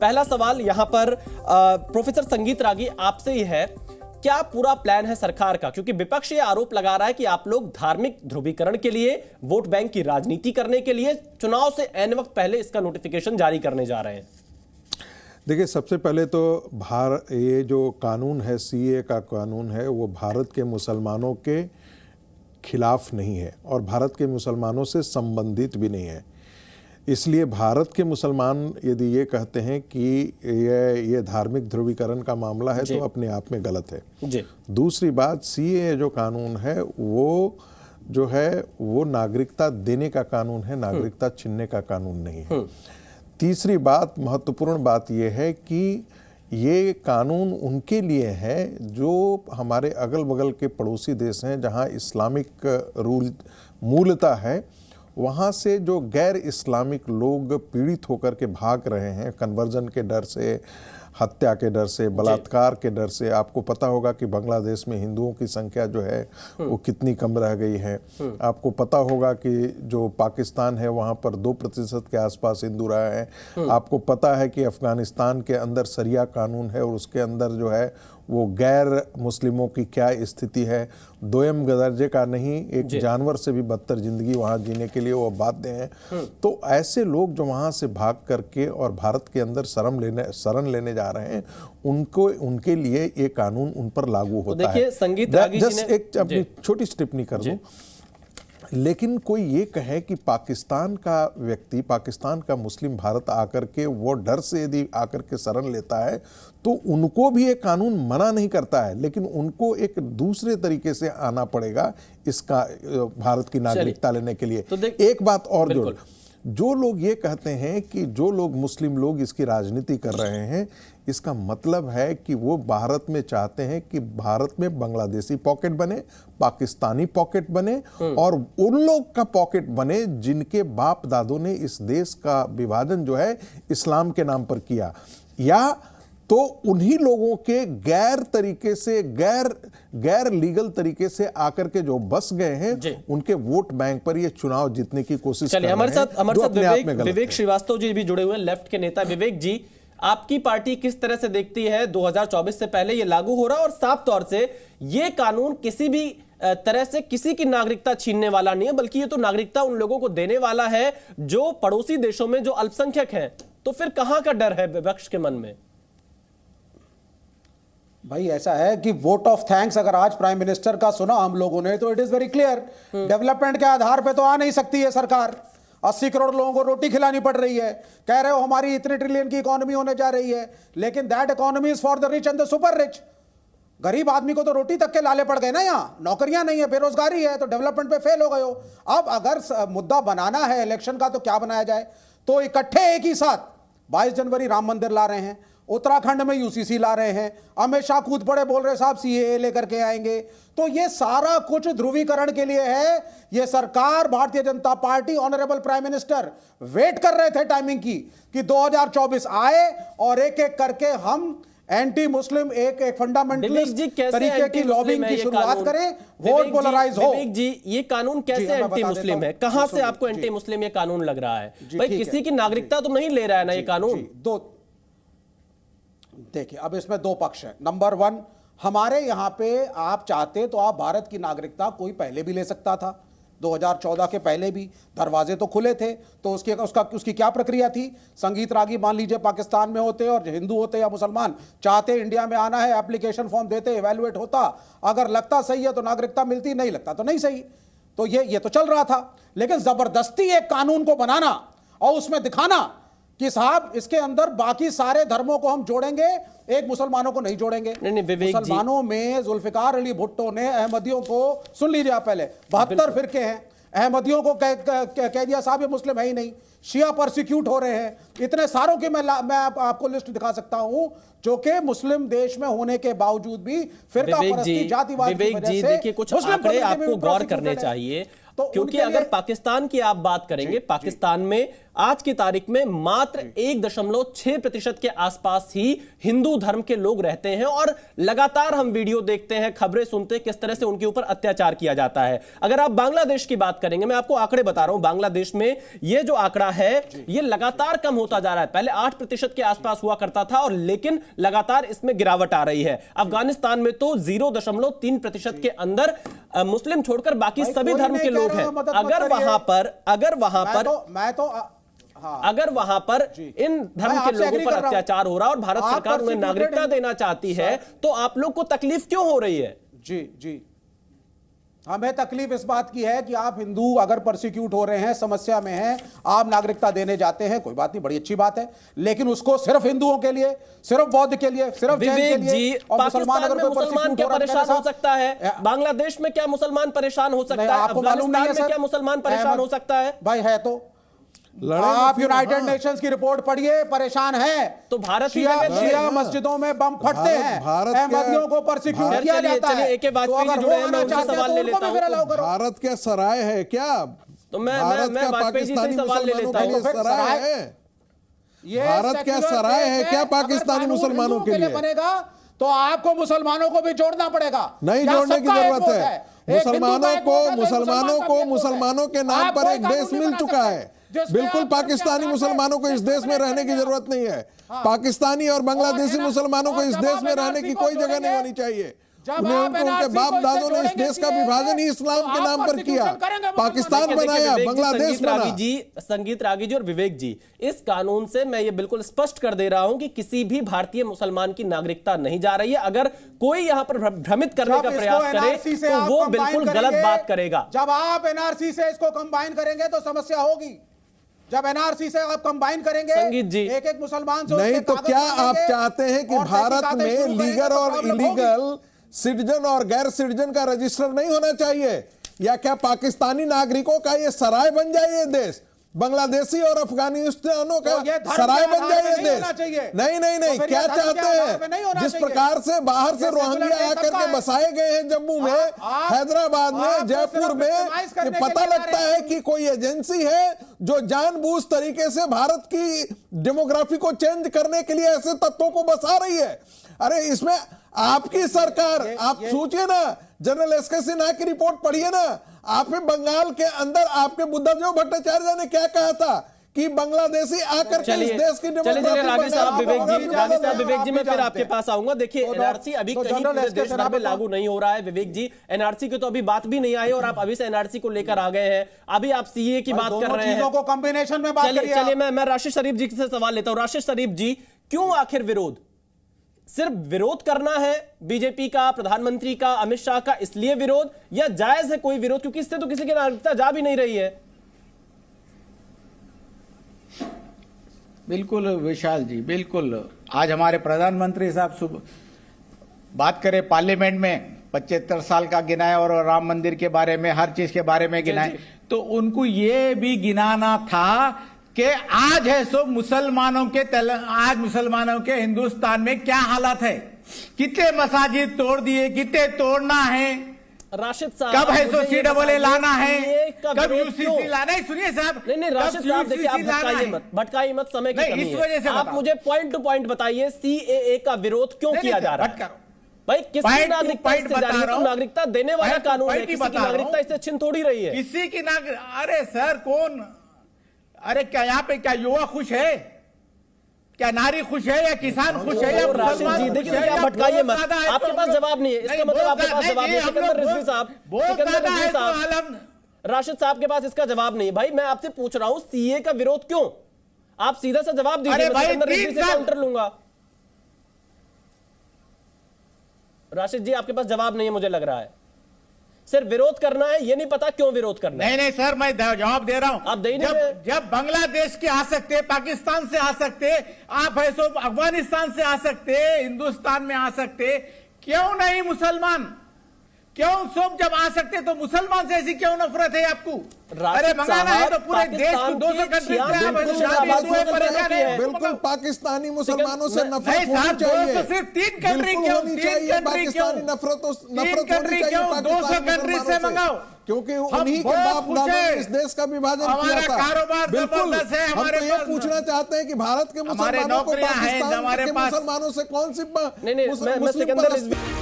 पहला सवाल यहां पर प्रोफेसर संगीत रागी आपसे ही है, क्या पूरा प्लान है सरकार का? क्योंकि विपक्ष ये आरोप लगा रहा है कि आप लोग धार्मिक ध्रुवीकरण के लिए, वोट बैंक की राजनीति करने के लिए चुनाव से एन वक्त पहले इसका नोटिफिकेशन जारी करने जा रहे हैं। देखिए, सबसे पहले तो ये जो कानून है, सीए का कानून है, वो भारत के मुसलमानों के खिलाफ नहीं है और भारत के मुसलमानों से संबंधित भी नहीं है। इसलिए भारत के मुसलमान यदि ये कहते हैं कि ये धार्मिक ध्रुवीकरण का मामला है तो अपने आप में गलत है जी। दूसरी बात, सीए जो कानून है वो जो है वो नागरिकता देने का कानून है, नागरिकता छीनने का कानून नहीं है। तीसरी बात, महत्वपूर्ण बात यह है कि ये कानून उनके लिए है जो हमारे अगल बगल के पड़ोसी देश हैं जहां इस्लामिक रूल मूलतः है, वहाँ से जो गैर इस्लामिक लोग पीड़ित होकर के भाग रहे हैं कन्वर्जन के डर से, हत्या के डर से, बलात्कार के डर से। आपको पता होगा कि बांग्लादेश में हिंदुओं की संख्या जो है वो कितनी कम रह गई है। आपको पता होगा कि जो पाकिस्तान है वहाँ पर 2% के आसपास हिंदू रहे हैं। आपको पता है कि अफगानिस्तान के अंदर शरिया कानून है और उसके अंदर जो है वो गैर मुस्लिमों की क्या स्थिति है, दोयम दर्जे का नहीं, एक जानवर से भी बदतर जिंदगी वहाँ जीने के लिए वो बाध्य हैं। तो ऐसे लोग जो वहाँ से भाग करके और भारत के अंदर शरण लेने जा रहे हैं, उनके लिए ये कानून उन पर लागू होता है। संगीत रागी जी ने एक अपनी छोटी टिप्पणी कर दूं, लेकिन कोई ये कहे कि पाकिस्तान का व्यक्ति, पाकिस्तान का मुस्लिम भारत आकर के वो डर से यदि आकर के शरण लेता है तो उनको भी एक कानून मना नहीं करता है, लेकिन उनको एक दूसरे तरीके से आना पड़ेगा इसका भारत की नागरिकता लेने के लिए। तो एक बात और जो लोग ये कहते हैं कि जो लोग मुस्लिम लोग इसकी राजनीति कर रहे हैं, इसका मतलब है कि वो भारत में चाहते हैं कि भारत में बांग्लादेशी पॉकेट बने, पाकिस्तानी पॉकेट बने और उन लोग का पॉकेट बने जिनके बाप दादों ने इस देश का विभाजन जो है इस्लाम के नाम पर किया, या तो उन्हीं लोगों के गैर तरीके से, गैर लीगल तरीके से आकर के जो बस गए हैं, उनके वोट बैंक पर ये चुनाव जीतने की कोशिश कर रहे हैं। हमारे साथ विवेक श्रीवास्तव जी भी जुड़े हुए हैं, लेफ्ट के नेता। विवेक जी, आपकी पार्टी किस तरह से देखती है 2024 से पहले ये लागू हो रहा है, और साफ तौर से ये कानून किसी भी तरह से किसी की नागरिकता छीनने वाला नहीं है, बल्कि ये तो नागरिकता उन लोगों को देने वाला है जो पड़ोसी देशों में जो अल्पसंख्यक हैं। तो फिर कहां का डर है विपक्ष के मन में? भाई ऐसा है कि वोट ऑफ थैंक्स अगर आज प्राइम मिनिस्टर का सुना हम लोगों ने तो it is very clear, development के आधार पे तो आ नहीं सकती है सरकार। 80 करोड़ लोगों को रोटी खिलानी पड़ रही है, कह रहे हो हमारी इतने ट्रिलियन की इकोनॉमी होने जा रही है, लेकिन that economy is for the rich and the super rich. गरीब आदमी को तो रोटी तक के लाले पड़ गए ना, यहाँ नौकरियां नहीं है, बेरोजगारी है, तो डेवलपमेंट पे फेल हो गए हो। अब अगर मुद्दा बनाना है इलेक्शन का तो क्या बनाया जाए, तो इकट्ठे एक ही साथ 22 जनवरी राम मंदिर ला रहे हैं, उत्तराखंड में यूसीसी ला रहे हैं, अमित शाह कूद पड़े बोल रहे साहब सीएए लेकर के आएंगे। तो ये सारा कुछ ध्रुवीकरण के लिए है। ये सरकार, Bharatiya Janata Party, honourable prime minister wait कर रहे थे टाइमिंग की कि 2024 आए और एक एक करके हम एंटी मुस्लिम एक फंडामेंटलिस्ट तरीके की लॉबिंग की शुरुआत करें, वोट पोलराइज हो। विवेक जी, ये कानून कैसे एंटी मुस्लिम है? कहां से आपको एंटी मुस्लिम ये कानून लग रहा है? भाई किसी की नागरिकता तो नहीं ले रहा है ना ये कानून। देखिए, अब इसमें दो पक्ष हैं। नंबर 1, हमारे यहां पे आप चाहते तो आप भारत की नागरिकता कोई पहले भी ले सकता था, 2014 के पहले भी दरवाजे तो खुले थे। तो उसकी क्या प्रक्रिया थी? संगीत रागी मान लीजिए पाकिस्तान में होते और हिंदू होते या मुसलमान, चाहते इंडिया में आना है, एप्लीकेशन फॉर्म देते, इवैल्यूएट होता, अगर लगता सही है तो नागरिकता मिलती, नहीं लगता तो नहीं सही। तो ये तो चल रहा था। लेकिन जबरदस्ती एक कानून को बनाना और उसमें दिखाना कि साहब इसके अंदर बाकी सारे धर्मों को हम जोड़ेंगे, एक मुसलमानों को नहीं जोड़ेंगे। मुसलमानों में जुल्फिकार अली भुट्टो ने अहमदियों को, सुन लीजिए आप पहले, 72 फिरके हैं, अहमदियों को कह दिया साहब ये मुस्लिम है ही नहीं, शिया परसिक्यूट हो रहे हैं। इतने सारों की मैं आपको लिस्ट दिखा सकता हूं जो कि मुस्लिम देश में होने के बावजूद भी फिरका परस्ती, जातिवाद की वजह से देखिए कुछ आंकड़े आपको गौर करने चाहिए, क्योंकि अगर पाकिस्तान की आप बात करेंगे, पाकिस्तान में आज की तारीख में मात्र 1.6% के आसपास ही हिंदू धर्म के लोग रहते हैं और लगातार हम वीडियो देखते हैं, खबरें सुनते हैं किस तरह से उनके ऊपर अत्याचार किया जाता है। अगर आप बांग्लादेश की बात करेंगे, मैं आपको आंकड़े बता रहा हूं, बांग्लादेश में यह जो आंकड़ा है यह लगातार कम होता जा रहा है। पहले 8% के आसपास हुआ करता था और लेकिन लगातार इसमें गिरावट आ रही है। अफगानिस्तान में तो 0.3% के अंदर मुस्लिम छोड़कर बाकी सभी धर्म के लोग हैं। अगर वहां पर इन धर्म के लोगों पर अत्याचार हो रहा है और भारत सरकार उन्हें नागरिकता देना चाहती है, तो आप लोग को तकलीफ क्यों हो रही है? जी, हमें तकलीफ इस बात की है कि आप हिंदू अगर परसिक्यूट हो रहे हैं, समस्या में हैं, आप नागरिकता देने जाते हैं, कोई बात नहीं, बड़ी अच्छी बात है, लेकिन उसको सिर्फ हिंदुओं के लिए, सिर्फ बौद्ध के लिए, सिर्फ जैन के लिए, और पाकिस्तान में मुसलमान क्या परेशान हो सकता है? बांग्लादेश में क्या मुसलमान परेशान हो सकता है? अफगानिस्तान में क्या मुसलमान परेशान हो सकता है? भाई है तो आप यूनाइटेड नेशंस की रिपोर्ट पढ़िए, परेशान है। तो भारत शिया मस्जिदों में बम फटते हैं, अहमदियों को परसिक्यूट किया जाता है। एक बात सवाल ले लेता हूं, भारत क्या सराय है क्या? तो मैं वाजपेयी जी से सवाल ले लेता हूं, भारत क्या सराय है क्या पाकिस्तानी मुसलमानों के लिए? बनेगा तो आपको मुसलमानों को भी जोड़ना पड़ेगा। नहीं जोड़ने की जरूरत है। मुसलमानों के नाम पर एक देश मिल चुका है। बिल्कुल पाकिस्तानी मुसलमानों को इस देश में रहने की जरूरत नहीं है। पाकिस्तानी और बांग्लादेशी मुसलमानों को इस देश में रहने की कोई जगह नहीं होनी चाहिए। उनके बाप दादों ने इस देश का विभाजन ही इस्लाम के नाम पर किया, पाकिस्तान बनाया, बांग्लादेश बना। संगीत रागी जी और विवेक जी, इस कानून से मैं ये बिल्कुल स्पष्ट कर दे रहा हूं कि किसी भी भारतीय मुसलमान की नागरिकता नहीं जा रही है। अगर कोई यहां पर भ्रमित करने का प्रयास करे तो वो बिल्कुल गलत बात करेगा। जब आप एनआरसी से इसको कंबाइन करेंगे तो समस्या होगी। जब एनआरसी से आप कंबाइन करेंगे संगीत जी, एक मुसलमान से नहीं, तो क्या आप चाहते हैं कि भारत में लीगल और इलीगल सिटीजन और गैर सिटीजन का रजिस्टर नहीं होना चाहिए? या क्या पाकिस्तानी नागरिकों का ये सराय बन जाए ये देश? बांग्लादेशी और अफगानिस्तानों का सराय बन जाए ये देश? नहीं, क्या चाहते हैं? जिस प्रकार से बाहर से रोहिंग्या आकर के बसाए गए हैं जम्मू में, हैदराबाद में, जयपुर में, पता लगता है कि कोई एजेंसी है जो जानबूझ तरीके से भारत की डेमोग्राफी को चेंज करने के लिए ऐसे तत्वों को बसा रही है। अरे इसमें आपकी सरकार, आप सोचिए ना, जनरल एसके सिन्हा की रिपोर्ट पढ़िए ना। आपने बंगाल के अंदर आपके बुद्धदेव भट्टाचार्य ने क्या कहा था कि बांग्लादेशी आकर के इस देश की रागी साहब विवेक जी मैं फिर आपके पास आऊंगा। देखिए एनआरसी अभी कहीं पूरे देश भर में लागू नहीं हो रहा है। विवेक जी, एनआरसी की तो अभी बात भी नहीं आई और आप अभी से एनआरसी को लेकर आ गए हैं। अभी आप सीए की बात कर रहे हैं, कॉम्बिनेशन में बात करिए। चलिए मैं राशिद शरीफ जी से सवाल लेता हूं। राशिद शरीफ जी, क्यों आखिर विरोध? सिर्फ विरोध करना है बीजेपी का, प्रधानमंत्री का, अमित शाह का, इसलिए विरोध, या जायज है कोई विरोध? क्योंकि इससे तो किसी की नागरिकता जा भी नहीं रही है। बिल्कुल विशाल जी, बिल्कुल। आज हमारे प्रधानमंत्री साहब सुबह बात करें पार्लियामेंट में, 75 साल का गिनाए और राम मंदिर के बारे में, हर चीज के बारे में गिनाए, तो उनको ये भी गिनाना था कि आज है सो मुसलमानों के हिंदुस्तान में क्या हालत है, कितने मसाजिद तोड़ दिए, कितने तोड़ना है, राशिद साहब कब है सो CAA लाना है, कब UCC लाना है? सुनिए साहब, नहीं राशिद साहब, देखिए आप भटकाइए मत, समय की कमी है। आप मुझे पॉइंट टू पॉइंट बताइए, CAA का विरोध क्यों किया जा रहा है? भाई किसकी नागरिकता इससे जा रही है? तो नागरिकता देने वाला कानून है, किसी की नागरिकता इससे छिन थोड़ी रही है। किसी की अरे सर कौन, अरे क्या यहाँ पे क्या युवा खुश है, क्या नारी खुश है, या किसान खुश है, या राशिद जी देखिए आप भटकाइए मत, आपके पास जवाब नहीं है, इसका मतलब आपके पास जवाब नहीं है। सिकंदर रिजवी साहब, राशिद साहब के पास इसका जवाब नहीं है। भाई मैं आपसे पूछ रहा हूं सीए का विरोध क्यों? आप सीधा सा जवाब दीजिए, मैं सिकंदर रिजवी से काउंटर लूंगा। राशिद जी आपके पास जवाब नहीं है, मुझे लग रहा है। सिर्फ विरोध करना है, ये नहीं पता क्यों विरोध करना है। नहीं सर, मैं जवाब दे रहा हूं। आप दे जब बांग्लादेश के आ सकते, पाकिस्तान से आ सकते, आप है सो अफगानिस्तान से आ सकते, हिंदुस्तान में आ सकते, क्यों नहीं मुसलमान? क्यों सब जब आ सकते तो मुसलमान से ऐसी क्यों नफरत है आपको? अरे राशिद मंगाना है तो साहब, पूरे देश को पाकिस्तान 200 की कंट्री 96% परेशान है। बिल्कुल पाकिस्तानी मुसलमानों से नफरत नहीं होनी साहब, चाहिए। 200 सिर्फ 3 कंट्री बिल्कुल क्यों? होनी 3 चाहिए कंट्री क्यों? पाकिस्तानी नफरत 3 होनी कंट्री चाहिए क्यों? 200 पाकिस्तानी कंट्री से मुसलमानों मंगाओ। क्योंकि हम उन्हीं के बहुत बाप खुश दादा ने हैं। इस देश का विभाजन किया हमारा था। कारोबार बिल्कुल जबरदस्त है, हम हमारे तो ये पास पूछना चाहते हैं कि भारत के हमारे मुसलमानों को नौकरियां हैं, पाकिस्तान हमारे के पास मुसलमानों से कौन सी नहीं, मैं मुस्लिम सिकंदर परस्त